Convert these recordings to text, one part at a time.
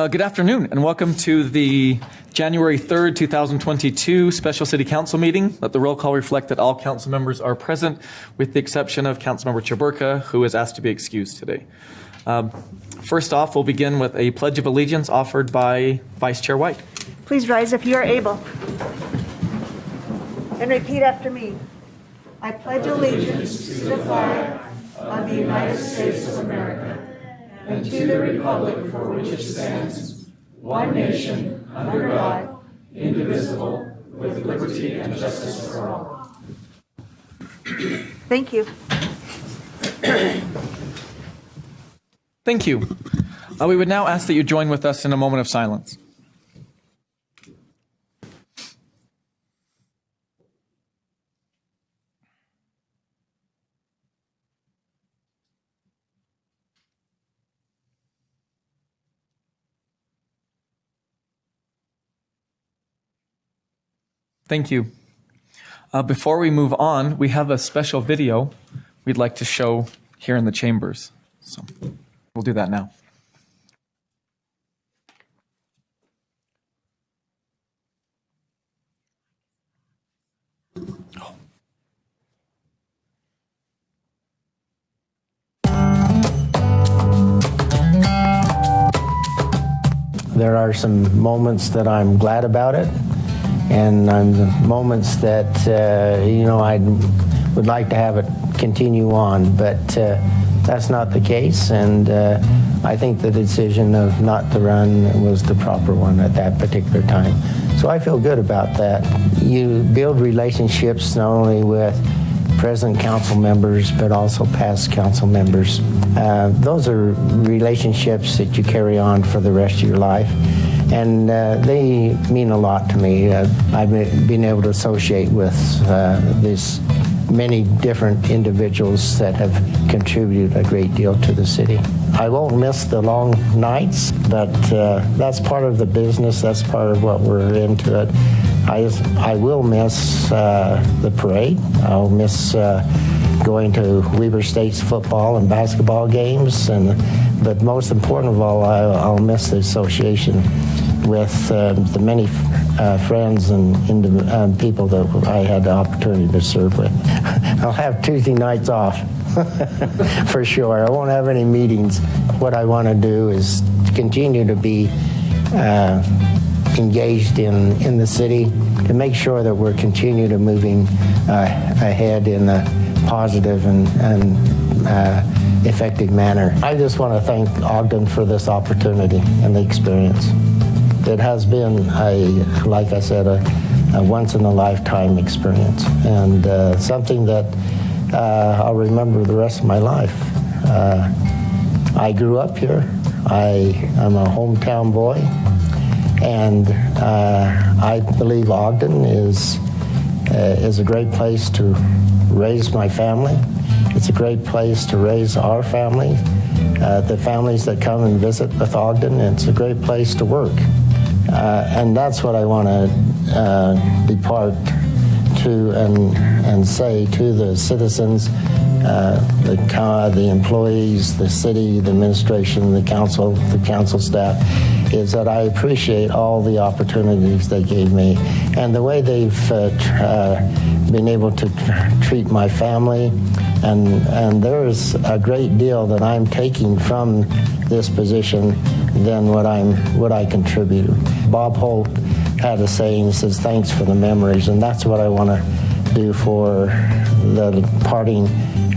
Good afternoon, and welcome to the January 3rd, 2022 Special City Council meeting. Let the roll call reflect that all council members are present, with the exception of Councilmember Chaburka, who is asked to be excused today. First off, we'll begin with a Pledge of Allegiance offered by Vice Chair White. Please rise if you are able. And repeat after me. I pledge allegiance to the flag of the United States of America and to the republic for which it stands, one nation, under God, indivisible, with liberty and justice for all. Thank you. Thank you. We would now ask that you join with us in a moment of silence. Thank you. Before we move on, we have a special video we'd like to show here in the chambers. So we'll do that now. There are some moments that I'm glad about it, and moments that, I would like to have it continue on, but that's not the case, and I think the decision of not to run was the proper one at that particular time. So I feel good about that. You build relationships not only with present council members, but also past council members. Those are relationships that you carry on for the rest of your life, and they mean a lot to me. I've been able to associate with these many different individuals that have contributed a great deal to the city. I won't miss the long nights, but that's part of the business. That's part of what we're into it. I will miss the parade. I'll miss going to Weber State's football and basketball games, but most important of all, I'll miss the association with the many friends and people that I had the opportunity to serve with. I'll have Tuesday nights off for sure. I won't have any meetings. What I want to do is continue to be engaged in the city to make sure that we're continue to moving ahead in a positive and effective manner. I just want to thank Ogden for this opportunity and the experience. It has been, like I said, a once-in-a-lifetime experience, and something that I'll remember the rest of my life. I grew up here. I'm a hometown boy, and I believe Ogden is a great place to raise my family. It's a great place to raise our family, the families that come and visit with Ogden. It's a great place to work. And that's what I want to depart to and say to the citizens, the employees, the city, the administration, the council staff, is that I appreciate all the opportunities they gave me and the way they've been able to treat my family. And there's a great deal that I'm taking from this position than what I contributed. Bob Holt had a saying, he says, thanks for the memories, and that's what I want to do for the parting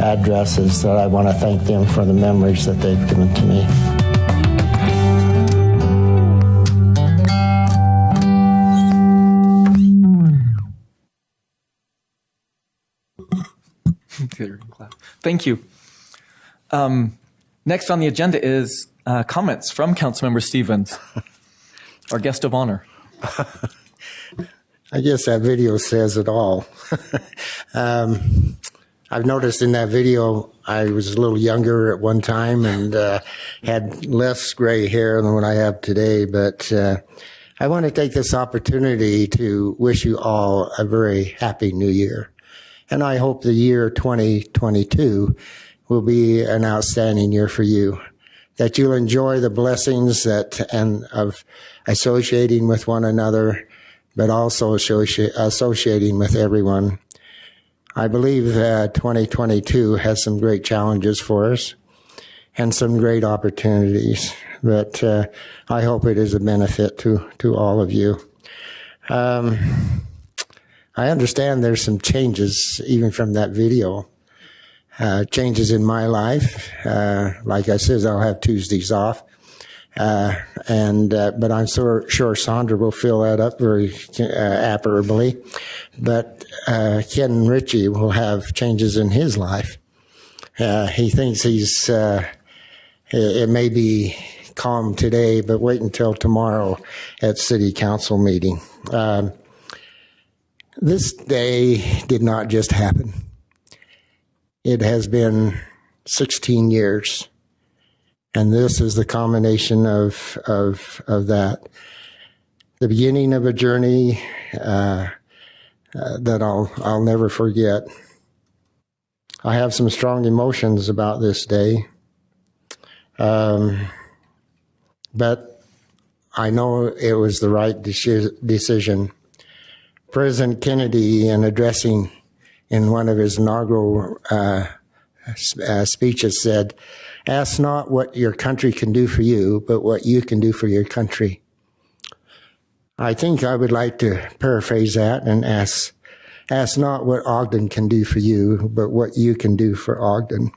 addresses, that I want to thank them for the memories that they've given to me. Thank you. Next on the agenda is comments from Councilmember Stevens, our guest of honor. I guess that video says it all. I've noticed in that video I was a little younger at one time and had less gray hair than what I have today, but I want to take this opportunity to wish you all a very happy new year. And I hope the year 2022 will be an outstanding year for you. that you'll enjoy the blessings of associating with one another, but also associating with everyone. I believe that 2022 has some great challenges for us and some great opportunities, but I hope it is a benefit to all of you. I understand there's some changes even from that video. Changes in my life. Like I said, I'll have Tuesdays off. But I'm sure Sandra will fill that up very appropriately. But Ken Ritchie will have changes in his life. He thinks it may be calm today, but wait until tomorrow at City Council meeting. This day did not just happen. It has been 16 years, and this is the culmination of that. The beginning of a journey that I'll never forget. I have some strong emotions about this day, but I know it was the right decision. President Kennedy, in addressing in one of his inaugural speeches, said, "Ask not what your country can do for you, but what you can do for your country." I think I would like to paraphrase that and ask not what Ogden can do for you, but what you can do for Ogden.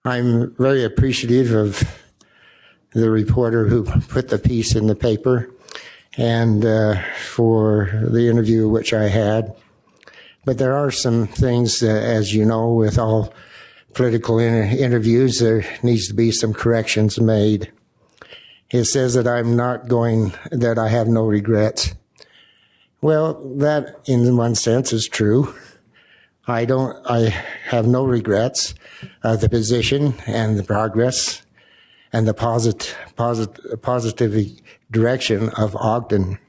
I'm very appreciative of the reporter who put the piece in the paper and for the interview which I had. But there are some things, as you know, with all political interviews, there needs to be some corrections made. It says that that I have no regrets. Well, that in one sense is true. I have no regrets of the position and the progress and the positive direction of Ogden.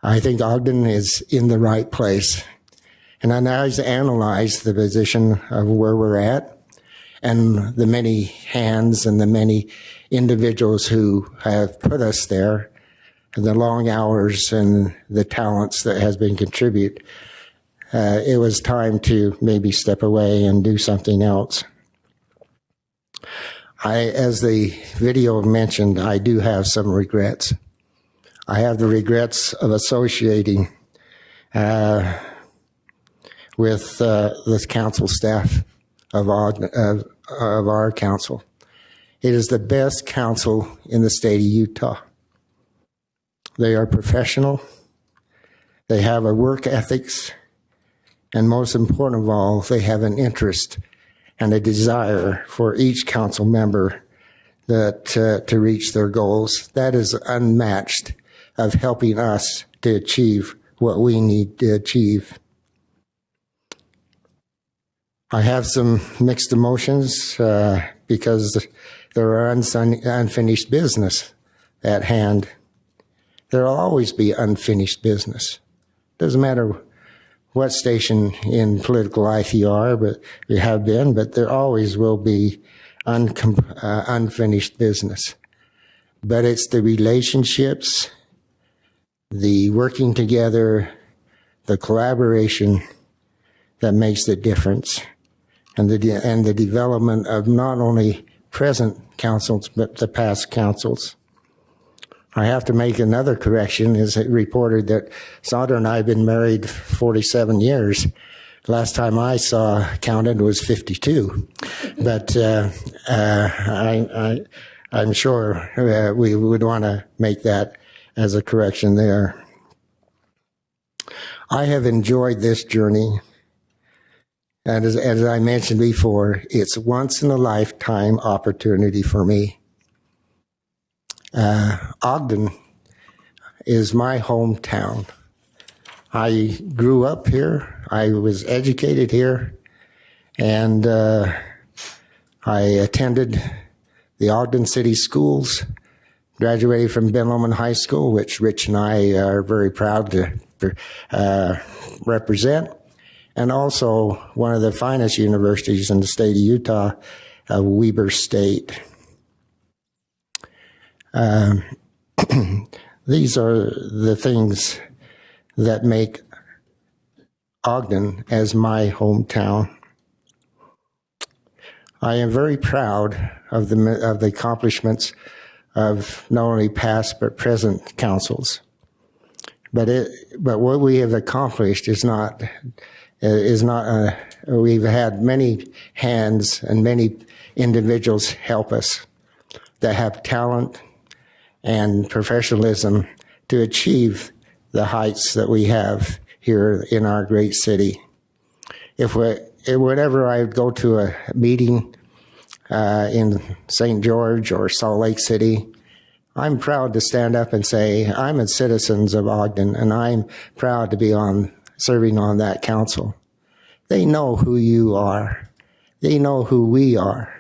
I think Ogden is in the right place. And I now analyze the position of where we're at and the many hands and the many individuals who have put us there, and the long hours and the talents that has been contributed. It was time to maybe step away and do something else. As the video mentioned, I do have some regrets. I have the regrets of associating with the council staff of our council. It is the best council in the state of Utah. They are professional. They have a work ethics. And most important of all, they have an interest and a desire for each council member to reach their goals. That is unmatched of helping us to achieve what we need to achieve. I have some mixed emotions because there are unfinished business at hand. There will always be unfinished business. Doesn't matter what station in political life you are, but you have been, but there always will be unfinished business. But it's the relationships, the working together, the collaboration that makes the difference, and the development of not only present councils, but the past councils. I have to make another correction. It's reported that Sandra and I have been married 47 years. Last time I counted was 52. But I'm sure we would want to make that as a correction there. I have enjoyed this journey. And as I mentioned before, it's once in a lifetime opportunity for me. Ogden is my hometown. I grew up here. I was educated here. And I attended the Ogden City Schools, graduated from Ben Lomond High School, which Rich and I are very proud to represent. And also one of the finest universities in the state of Utah, Weber State. These are the things that make Ogden as my hometown. I am very proud of the accomplishments of not only past but present councils. But what we have accomplished is not. We've had many hands and many individuals help us that have talent and professionalism to achieve the heights that we have here in our great city. Whenever I go to a meeting in St. George or Salt Lake City, I'm proud to stand up and say, I'm a citizen of Ogden, and I'm proud to be serving on that council. They know who you are. They know who we are.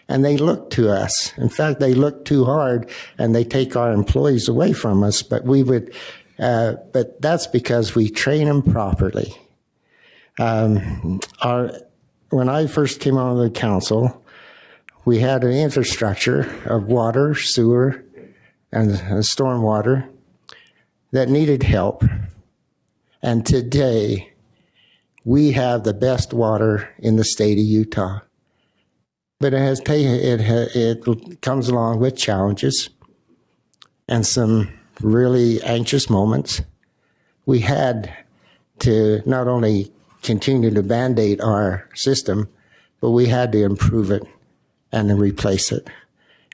And they look to us. In fact, they look too hard and they take our employees away from us. But but that's because we train them properly. When I first came on the council, we had an infrastructure of water, sewer, and stormwater that needed help. And today, we have the best water in the state of Utah. But it comes along with challenges and some really anxious moments. We had to not only continue to Band-Aid our system, but we had to improve it and then replace it.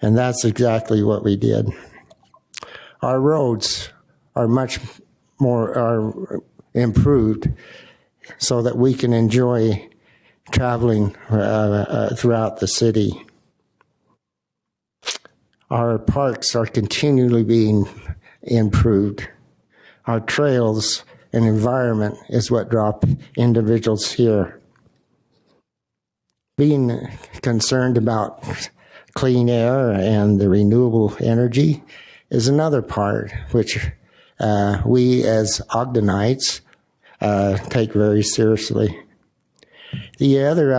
And that's exactly what we did. Our roads are much more improved so that we can enjoy traveling throughout the city. Our parks are continually being improved. Our trails and environment is what draw individuals here. Being concerned about clean air and the renewable energy is another part which we as Ogdenites take very seriously. The other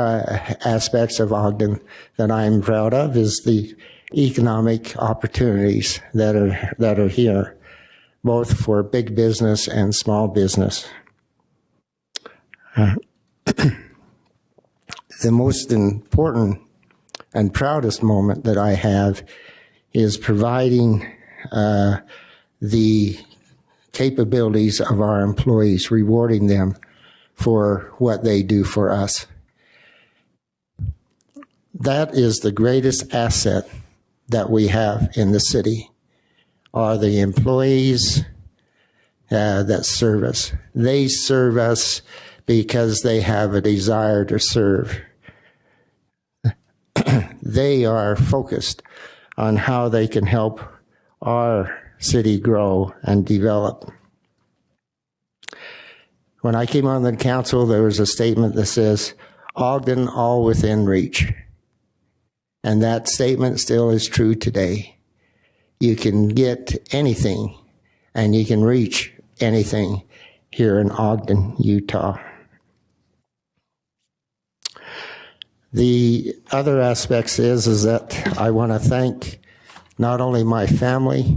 aspects of Ogden that I'm proud of is the economic opportunities that are here, both for big business and small business. The most important and proudest moment that I have is providing the capabilities of our employees, rewarding them for what they do for us. That is the greatest asset that we have in the city, are the employees that serve us. They serve us because they have a desire to serve. They are focused on how they can help our city grow and develop. When I came on the council, there was a statement that says, Ogden, all within reach. And that statement still is true today. You can get anything and you can reach anything here in Ogden, Utah. The other aspects is that I want to thank not only my family,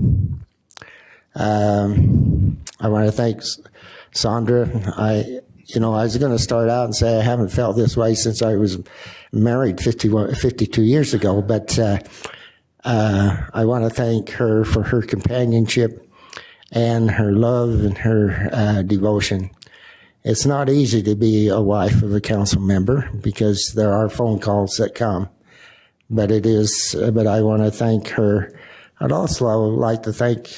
I want to thank Sandra. I was going to start out and say I haven't felt this way since I was married 52 years ago, but I want to thank her for her companionship and her love and her devotion. It's not easy to be a wife of a council member because there are phone calls that come, but I want to thank her. I'd also like to thank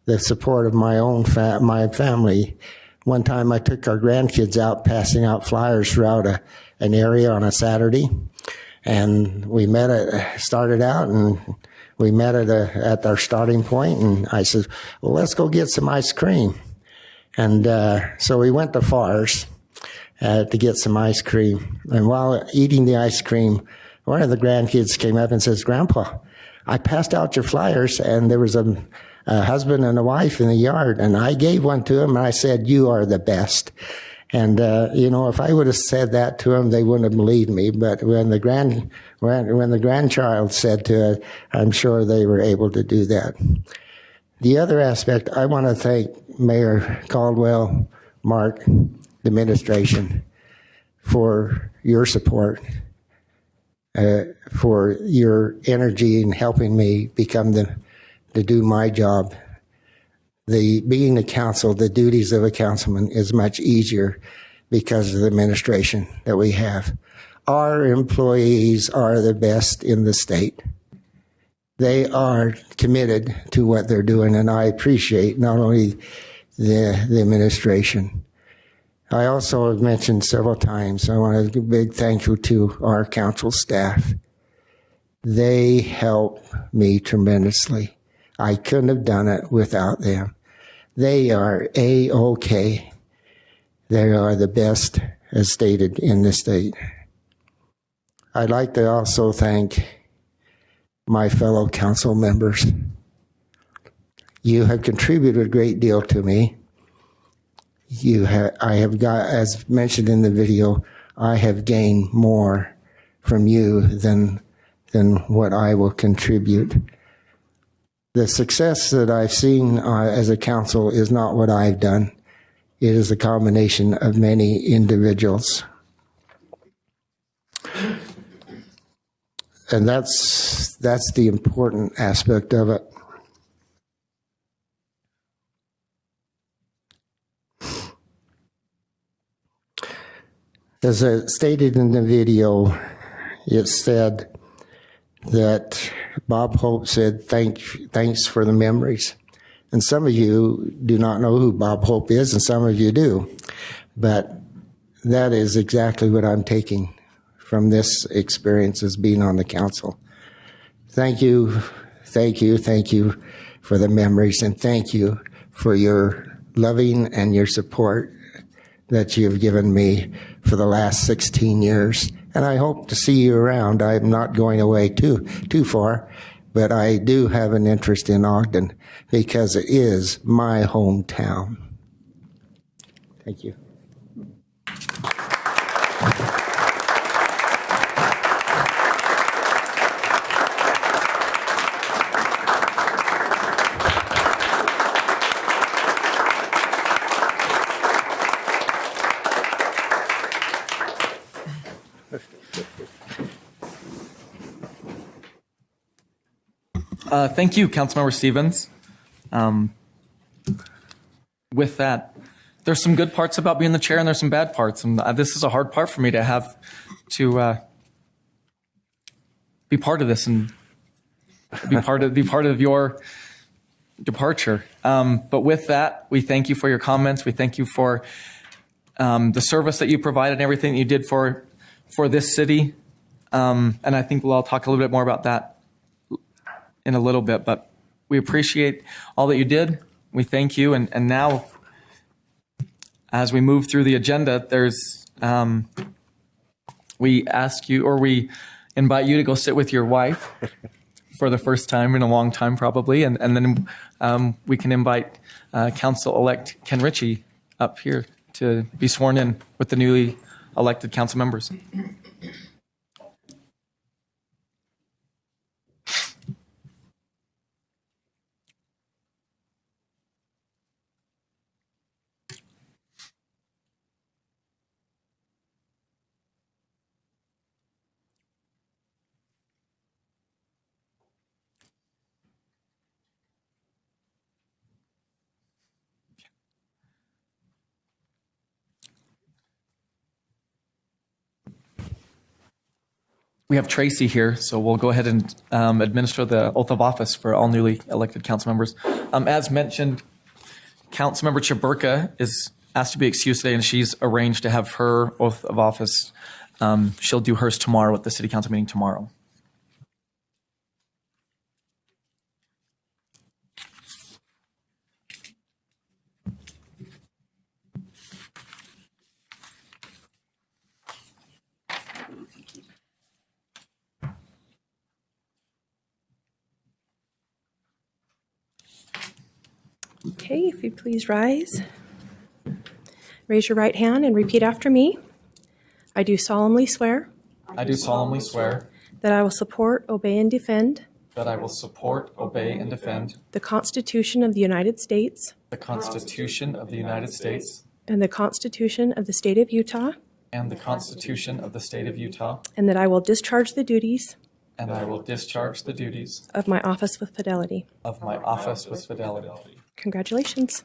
the support of my own my family. One time I took our grandkids out passing out flyers throughout an area on a Saturday, and we started out and we met at our starting point, and I said, well, let's go get some ice cream. And so we went to Farr's to get some ice cream. And while eating the ice cream, one of the grandkids came up and says, Grandpa, I passed out your flyers, and there was a husband and a wife in the yard, and I gave one to him, and I said, you are the best. And if I would have said that to them, they wouldn't have believed me. But when the grandchild said to it, I'm sure they were able to do that. The other aspect, I want to thank Mayor Caldwell, Mark, the administration, for your support, for your energy in helping me become to do my job. Being the council, the duties of a councilman is much easier because of the administration that we have. Our employees are the best in the state. They are committed to what they're doing, and I appreciate not only the administration. I also have mentioned several times, I want to give a big thank you to our council staff. They help me tremendously. I couldn't have done it without them. They are A-OK. They are the best, as stated, in the state. I'd like to also thank my fellow council members. You have contributed a great deal to me. I have got, as mentioned in the video, I have gained more from you than what I will contribute. The success that I've seen as a council is not what I've done. It is a combination of many individuals. And that's the important aspect of it. As I stated in the video, it said that Bob Hope said, thanks for the memories. And some of you do not know who Bob Hope is, and some of you do. But that is exactly what I'm taking from this experience as being on the council. Thank you, thank you, thank you for the memories, and thank you for your loving and your support that you've given me for the last 16 years. And I hope to see you around. I'm not going away too far, but I do have an interest in Ogden because it is my hometown. Thank you. Thank you, Councilmember Stevens. With that, there's some good parts about being the chair and there's some bad parts. And this is a hard part for me to have to be part of this and be part of your departure. But with that, we thank you for your comments. We thank you for the service that you provided and everything that you did for this city. And I think we'll all talk a little bit more about that in a little bit, but we appreciate all that you did. We thank you. And now, as we move through the agenda, there's, we ask you, or we invite you to go sit with your wife for the first time in a long time, probably. And then we can invite Council-elect Ken Ritchie up here to be sworn in with the newly elected council members. We have Tracy here, so we'll go ahead and administer the oath of office for all newly elected council members. As mentioned, Councilmember Chaburka is asked to be excused today, and she's arranged to have her oath of office. She'll do hers tomorrow at the city council meeting tomorrow. Okay, if you please rise. Raise your right hand and repeat after me. I do solemnly swear I do solemnly swear that I will support, obey, and defend that I will support, obey, and defend the Constitution of the United States the Constitution of the United States and the Constitution of the State of Utah, and the Constitution of the State of Utah, and that I will discharge the duties and I will discharge the duties of my office with fidelity. of my office with fidelity. Congratulations.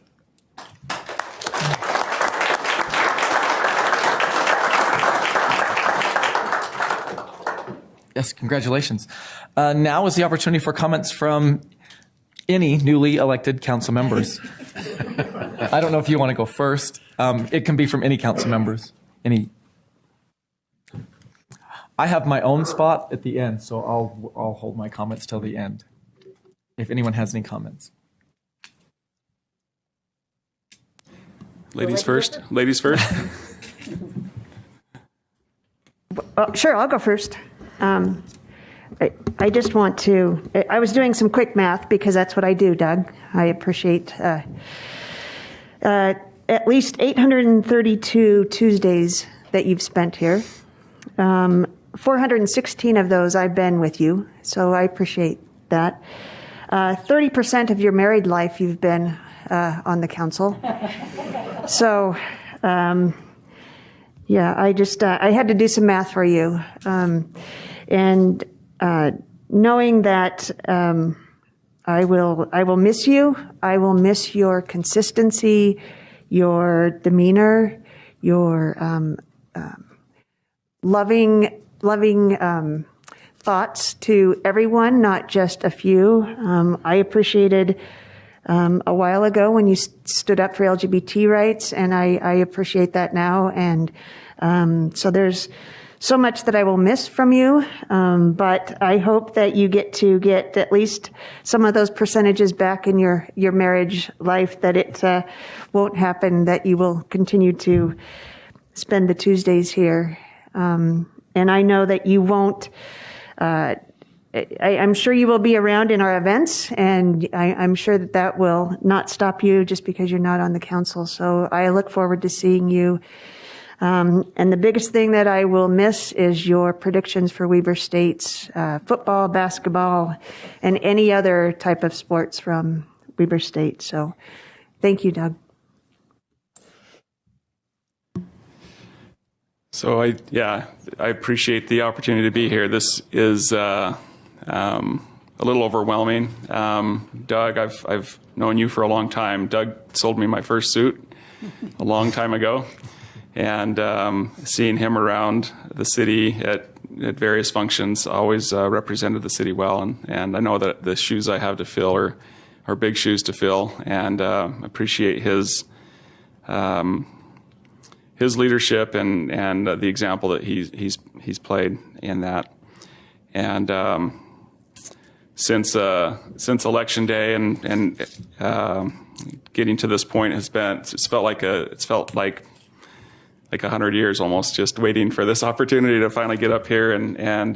Yes, congratulations. Now is the opportunity for comments from any newly elected council members. I don't know if you want to go first. It can be from any council members. Any. I have my own spot at the end, so I'll hold my comments till the end. If anyone has any comments. Ladies first. Ladies first. Sure, I'll go first. I just want to, I was doing some quick math because that's what I do, Doug. I appreciate at least 832 Tuesdays that you've spent here. 416 of those I've been with you, so I appreciate that. 30% of your married life you've been on the council. So, yeah, I had to do some math for you. And knowing that I will miss you, I will miss your consistency, your demeanor, your loving thoughts to everyone, not just a few. I appreciated a while ago when you stood up for LGBT rights, and I appreciate that now. And so there's so much that I will miss from you, but I hope that you get at least some of those percentages back in your marriage life, that it won't happen, that you will continue to spend the Tuesdays here. And I know that you won't, I'm sure you will be around in our events, and I'm sure that will not stop you just because you're not on the council. So I look forward to seeing you. And the biggest thing that I will miss is your predictions for Weber State's football, basketball, and any other type of sports from Weber State. So thank you, Doug. So I appreciate the opportunity to be here. This is a little overwhelming. Doug, I've known you for a long time. Doug sold me my first suit a long time ago, and seeing him around the city at various functions always represented the city well. And I know that the shoes I have to fill are big shoes to fill, and appreciate his leadership and the example that he's played in that. And since election day and getting to this point it's felt like 100 years almost, just waiting for this opportunity to finally get up here and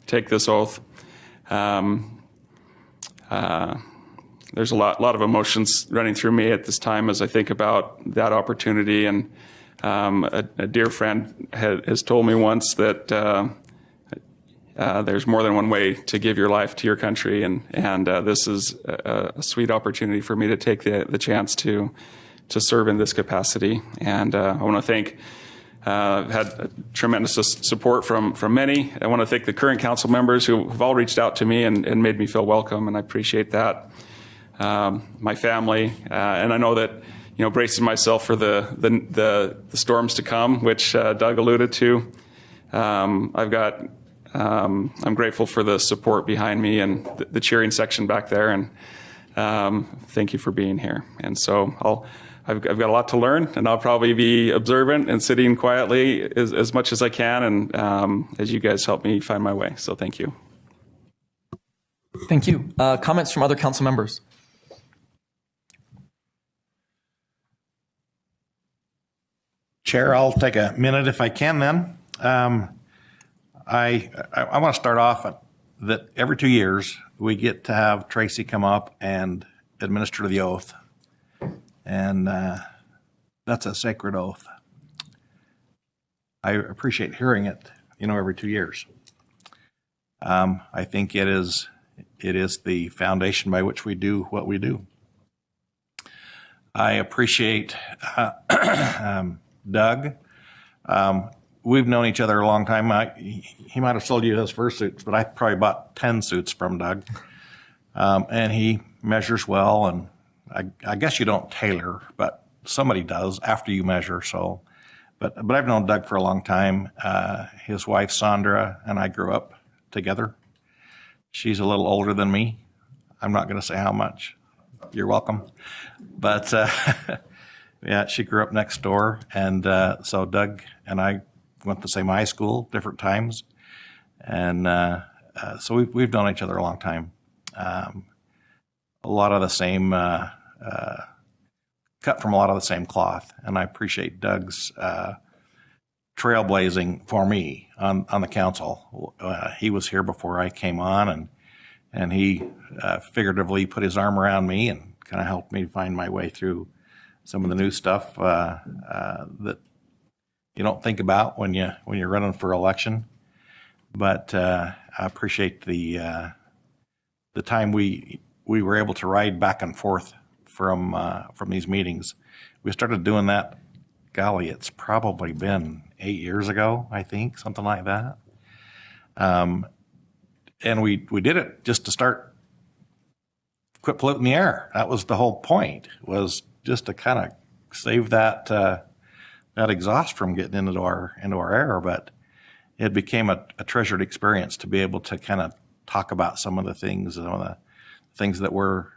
take this oath. There's a lot of emotions running through me at this time as I think about that opportunity. And a dear friend has told me once that there's more than one way to give your life to your country, and this is a sweet opportunity for me to take the chance to serve in this capacity. And I want to thank, I've had tremendous support from many. I want to thank the current council members who have all reached out to me and made me feel welcome, and I appreciate that. My family, and I know that, bracing myself for the storms to come, which Doug alluded to. I'm grateful for the support behind me and the cheering section back there, and thank you for being here. And so I've got a lot to learn, and I'll probably be observant and sitting quietly as much as I can, and as you guys help me find my way. So thank you. Thank you. Comments from other council members? Chair, I'll take a minute if I can then. I want to start off that every 2 years we get to have Tracy come up and administer the oath. And that's a sacred oath. I appreciate hearing it, every 2 years. I think it is the foundation by which we do what we do. I appreciate Doug. We've known each other a long time. He might have sold you his first suits, but I probably bought 10 suits from Doug. And he measures well, and I guess you don't tailor, but somebody does after you measure. So, but I've known Doug for a long time. His wife Sandra and I grew up together. She's a little older than me. I'm not going to say how much. You're welcome. But yeah, she grew up next door, and so Doug and I went to the same high school, different times, and so we've known each other a long time. A lot of the same, cut from a lot of the same cloth, and I appreciate Doug's trailblazing for me on the council. He was here before I came on, and he figuratively put his arm around me and kind of helped me find my way through some of the new stuff that you don't think about when you're running for election. But I appreciate the time we were able to ride back and forth from these meetings. We started doing that. Golly, it's probably been 8 years ago, I think, something like that. And we did it just to quit polluting the air. That was the whole point, was just to kind of save that exhaust from getting into our air. But it became a treasured experience to be able to kind of talk about some of the things that were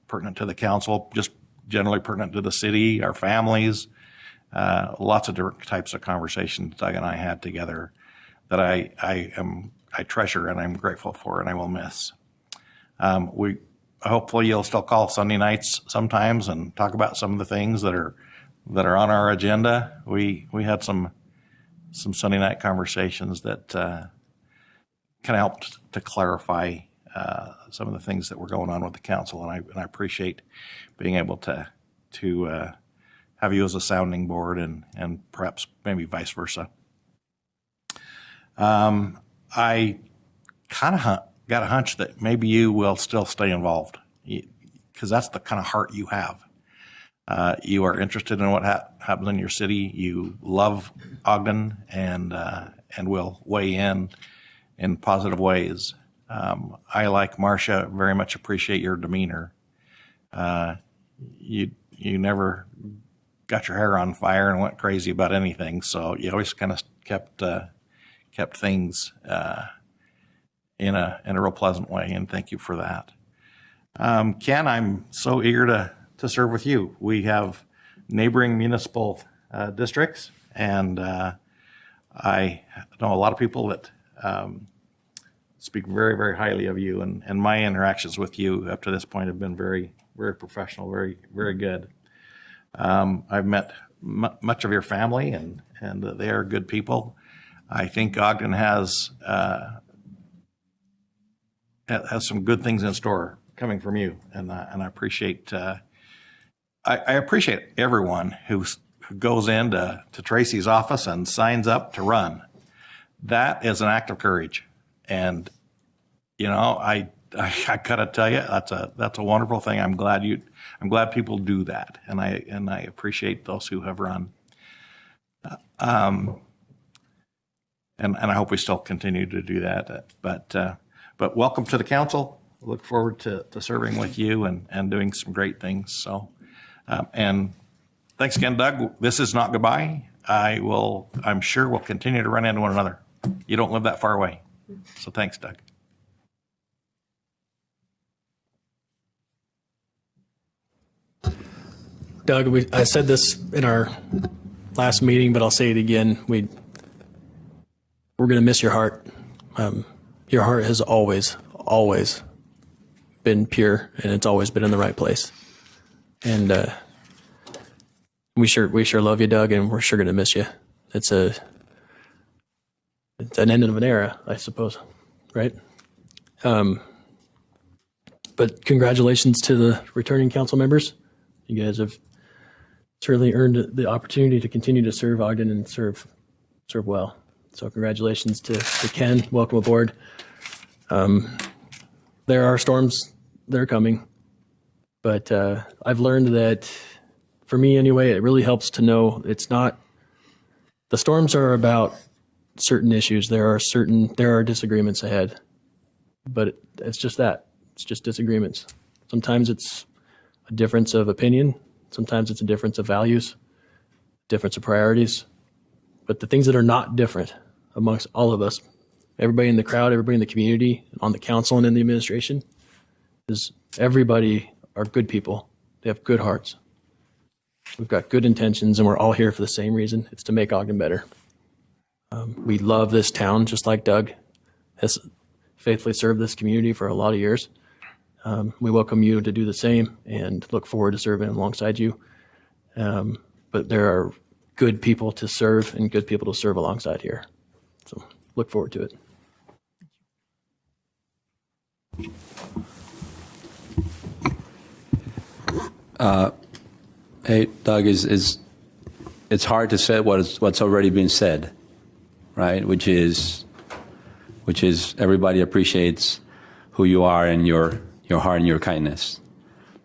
pertinent to the council, just generally pertinent to the city, our families. Lots of different types of conversations Doug and I had together that I treasure and I'm grateful for, and I will miss. Hopefully you'll still call Sunday nights sometimes and talk about some of the things that are on our agenda. We had some Sunday night conversations that kind of helped to clarify some of the things that were going on with the council, and I appreciate being able to have you as a sounding board and perhaps maybe vice versa. I kind of got a hunch that maybe you will still stay involved, because that's the kind of heart you have. You are interested in what happens in your city. You love Ogden and will weigh in positive ways. I, like Marcia, very much appreciate your demeanor. You never got your hair on fire and went crazy about anything, so you always kind of kept things in a real pleasant way, and thank you for that. Ken, I'm so eager to serve with you. We have neighboring municipal districts, and I know a lot of people that speak very, very highly of you, and my interactions with you up to this point have been very, very professional, very, very good. I've met much of your family, and they are good people. I think Ogden has some good things in store coming from you, and I appreciate I appreciate everyone who goes into Tracy's office and signs up to run. That is an act of courage, and I gotta tell you, that's a wonderful thing. I'm glad people do that, and I appreciate those who have run. And I hope we still continue to do that. But welcome to the council. Look forward to serving with you and doing some great things. So, and thanks again, Doug. This is not goodbye. I'm sure we'll continue to run into one another. You don't live that far away. So thanks, Doug. Doug, I said this in our last meeting, but I'll say it again. We're going to miss your heart. Your heart has always been pure, and it's always been in the right place. And we sure love you, Doug, and we're sure going to miss you. It's an end of an era, I suppose, right? But congratulations to the returning council members. You guys have certainly earned the opportunity to continue to serve Ogden and serve well. So congratulations to Ken. Welcome aboard. There are storms that are coming, but I've learned that, for me anyway, it really helps to know it's not, the storms are about certain issues. There are disagreements ahead, but it's just that. It's just disagreements. Sometimes it's a difference of opinion. Sometimes it's a difference of values, difference of priorities. But the things that are not different amongst all of us, everybody in the crowd, everybody in the community, on the council and in the administration, is everybody are good people. They have good hearts. We've got good intentions, and we're all here for the same reason. It's to make Ogden better. We love this town, just like Doug has faithfully served this community for a lot of years. We welcome you to do the same and look forward to serving alongside you. But there are good people to serve and good people to serve alongside here. So look forward to it. Hey, Doug, it's hard to say what's already been said, right? Which is everybody appreciates who you are and your heart and your kindness.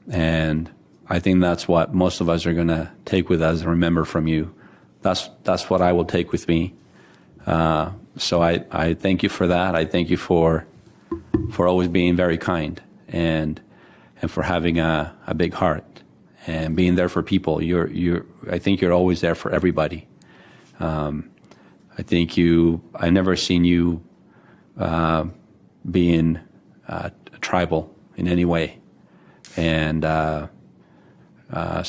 And I think that's what most of us are going to take with us and remember from you. That's what I will take with me. So I thank you for that. I thank you for always being very kind and for having a big heart and being there for people. I think you're always there for everybody. I never seen you being tribal in any way. And so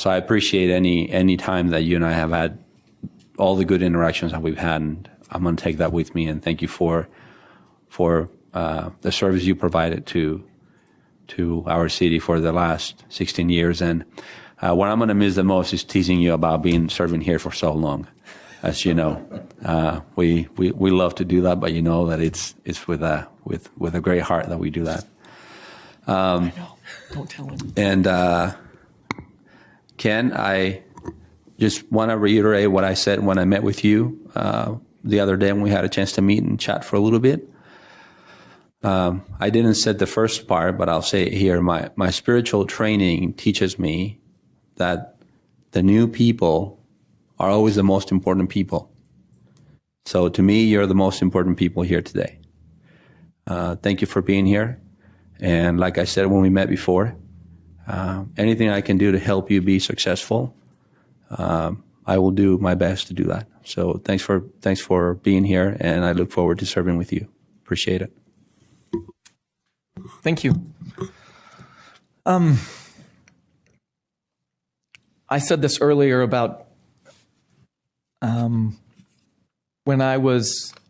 I appreciate any time that you and I have had all the good interactions that we've had, and I'm going to take that with me. And thank you for the service you provided to our city for the last 16 years. And what I'm going to miss the most is teasing you about serving here for so long. As you know, we love to do that, but you know that it's with a great heart that we do that. I know. Don't tell him. And Ken, I just want to reiterate what I said when I met with you the other day when we had a chance to meet and chat for a little bit. I didn't say the first part, but I'll say it here. My spiritual training teaches me that the new people are always the most important people. So to me, you're the most important people here today. Thank you for being here. And like I said when we met before, anything I can do to help you be successful, I will do my best to do that. So thanks for being here, and I look forward to serving with you. Appreciate it. Thank you. I said this earlier about when I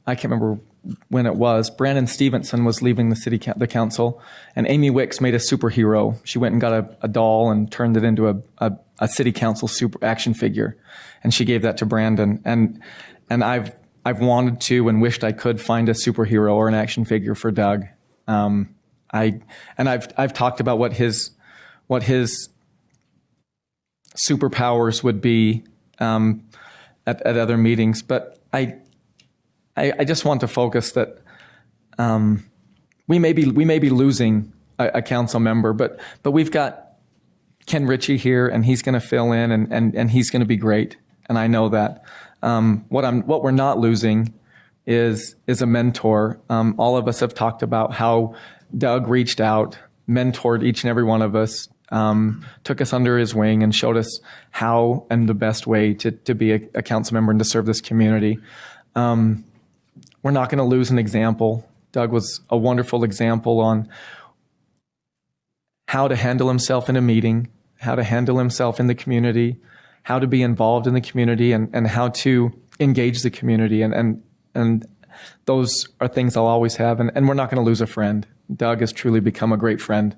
can't remember when it was, Brandon Stevenson was leaving the council, and Amy Wicks made a superhero. She went and got a doll and turned it into a city council super action figure, and she gave that to Brandon. And I've wanted to and wished I could find a superhero or an action figure for Doug. I've talked about what his superpowers would be at other meetings, but I just want to focus that we may be losing a council member, but we've got Ken Ritchie here, and he's going to fill in, and he's going to be great, and I know that. What we're not losing is a mentor. All of us have talked about how Doug reached out, mentored each and every one of us, took us under his wing, and showed us how and the best way to be a council member and to serve this community. We're not going to lose an example. Doug was a wonderful example on how to handle himself in a meeting, how to handle himself in the community, how to be involved in the community, and how to engage the community. And those are things I'll always have. And we're not going to lose a friend. Doug has truly become a great friend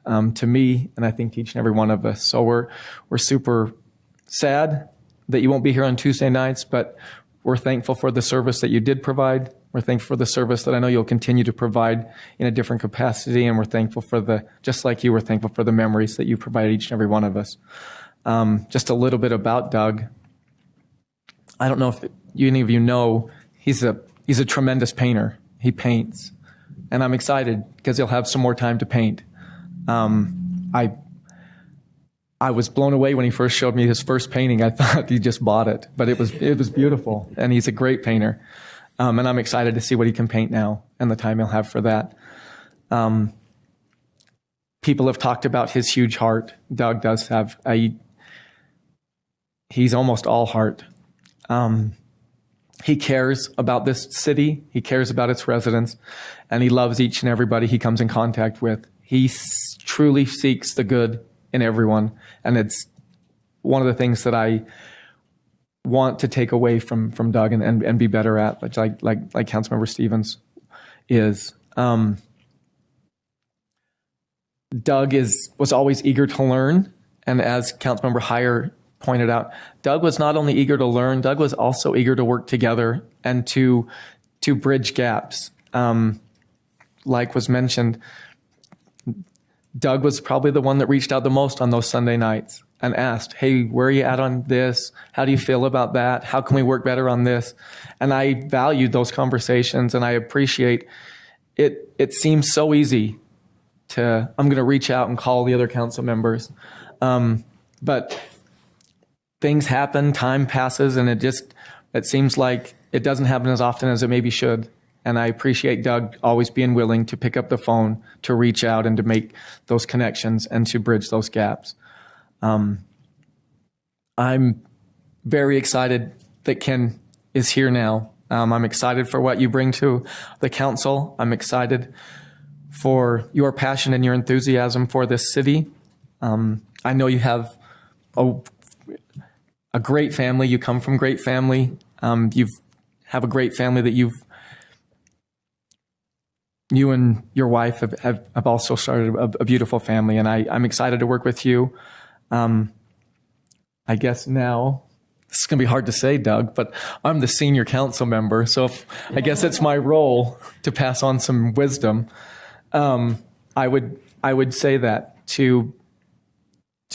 to me, and I think to each and every one of us. So we're super sad that you won't be here on Tuesday nights, but we're thankful for the service that you did provide. We're thankful for the service that I know you'll continue to provide in a different capacity, and we're thankful for just like you, we're thankful for the memories that you provide each and every one of us. Just a little bit about Doug. I don't know if any of you know, he's a tremendous painter. He paints, and I'm excited because he'll have some more time to paint. I was blown away when he first showed me his first painting. I thought he just bought it, but it was beautiful, and he's a great painter. And I'm excited to see what he can paint now and the time he'll have for that. People have talked about his huge heart. Doug does have he's almost all heart. He cares about this city. He cares about its residents, and he loves each and everybody he comes in contact with. He truly seeks the good in everyone, and it's one of the things that I want to take away from Doug and be better at, like Councilmember Stevens is. Doug was always eager to learn, and as Councilmember Heyer pointed out, Doug was not only eager to learn, Doug was also eager to work together and to bridge gaps. Like was mentioned, Doug was probably the one that reached out the most on those Sunday nights and asked, hey, where are you at on this? How do you feel about that? How can we work better on this? And I valued those conversations, and I appreciate it. It seems so easy I'm going to reach out and call the other council members. But things happen, time passes, and it seems like it doesn't happen as often as it maybe should. And I appreciate Doug always being willing to pick up the phone, to reach out and to make those connections and to bridge those gaps. I'm very excited that Ken is here now. I'm excited for what you bring to the council. I'm excited for your passion and your enthusiasm for this city. I know you have a great family. You come from great family. You have a great family that you and your wife have also started a beautiful family, and I'm excited to work with you. I guess now, this is going to be hard to say, Doug, but I'm the senior council member, so I guess it's my role to pass on some wisdom. I would say that to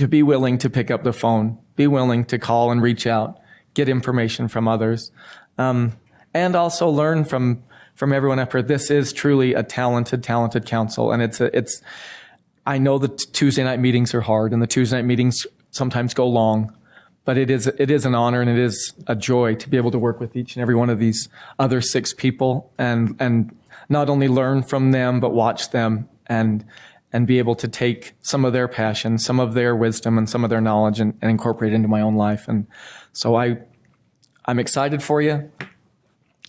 be willing to pick up the phone, be willing to call and reach out, get information from others, and also learn from everyone up here. This is truly a talented council, and I know the Tuesday night meetings are hard, and the Tuesday night meetings sometimes go long, but it is an honor and it is a joy to be able to work with each and every one of these other 6 people and not only learn from them, but watch them and be able to take some of their passion, some of their wisdom, and some of their knowledge and incorporate it into my own life. And so I'm excited for you.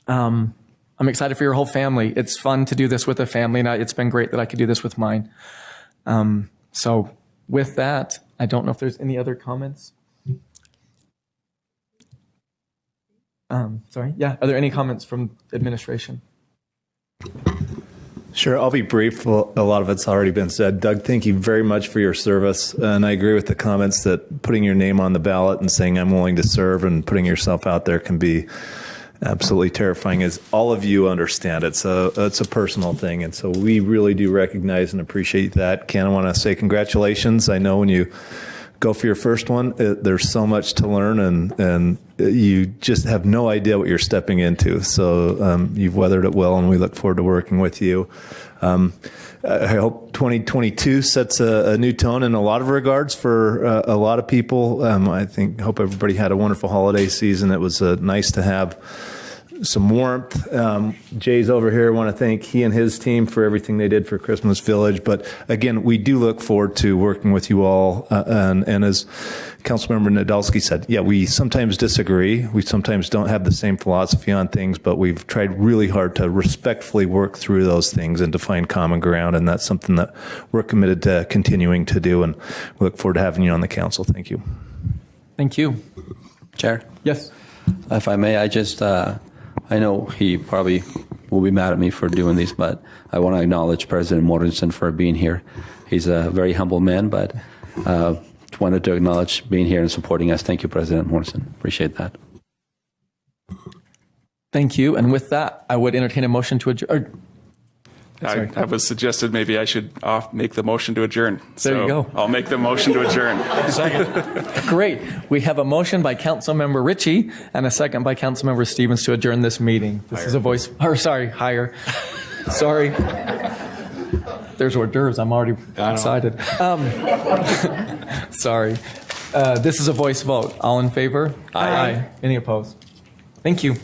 I'm excited for your whole family. It's fun to do this with a family, and it's been great that I could do this with mine. So with that, I don't know if there's any other comments. Sorry. Yeah. Are there any comments from administration? Sure, I'll be brief. Well, a lot of it's already been said. Doug, thank you very much for your service. And I agree with the comments that putting your name on the ballot and saying I'm willing to serve and putting yourself out there can be absolutely terrifying, as all of you understand. It's a personal thing. And so we really do recognize and appreciate that. Ken, I want to say congratulations. I know when you go for your first one, there's so much to learn, and you just have no idea what you're stepping into. So you've weathered it well, and we look forward to working with you. I hope 2022 sets a new tone in a lot of regards for a lot of people. Hope everybody had a wonderful holiday season. It was nice to have some warmth. Jay's over here. I want to thank he and his team for everything they did for Christmas Village. But again, we do look forward to working with you all. And as Councilmember Nadolski said, yeah, we sometimes disagree. We sometimes don't have the same philosophy on things, but we've tried really hard to respectfully work through those things and to find common ground. And that's something that we're committed to continuing to do. And we look forward to having you on the council. Thank you. Thank you. Chair? Yes. If I may, I know he probably will be mad at me for doing this, but I want to acknowledge President Mortensen for being here. He's a very humble man, but wanted to acknowledge being here and supporting us. Thank you, President Mortensen. Appreciate that. Thank you. And with that, I would entertain a motion to adjourn. I was suggested maybe I should make the motion to adjourn. There you go. I'll make the motion to adjourn. Great. We have a motion by Councilmember Ritchie and a second by Councilmember Stevens to adjourn this meeting. This is a voice, or sorry, higher. Sorry. There's hors d'oeuvres. I'm already excited. Sorry. This is a voice vote. All in favor? Aye. Any opposed? Thank you.